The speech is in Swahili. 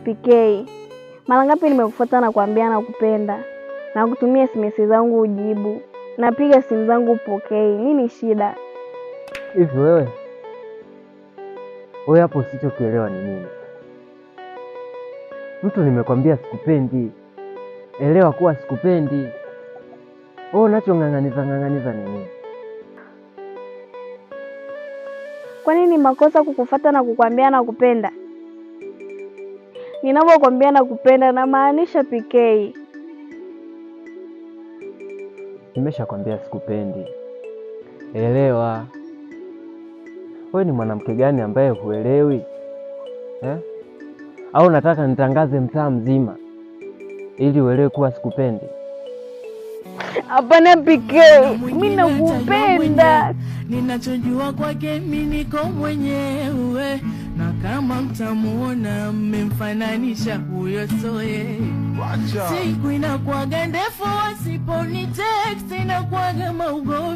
PK, mara ngapi nimekufuata na kuambia nakupenda na kutumia SMS zangu ujibu, napiga simu zangu upokei, nini shida? Hivi wewe hapo usichokielewa ni nini? Mtu nimekwambia sikupendi, elewa kuwa sikupendi. Wewe unachong'ang'aniza ni nini? Kwa nini makosa kukufuata na kukwambia nakupenda? Ninapokuambia nakupenda na maanisha PK. Nimeshakwambia sikupendi, elewa. Wewe ni mwanamke gani ambaye huelewi Au nataka nitangaze mtaa mzima ili uelewe kuwa sikupendi? Hapana PK, mimi nakupenda. Ninachojua kwake mimi niko mwenyewe, na kama mtamuona mmemfananisha huyo soye. Siku inakuwaga ndefu asiponi text, inakuwaga maugo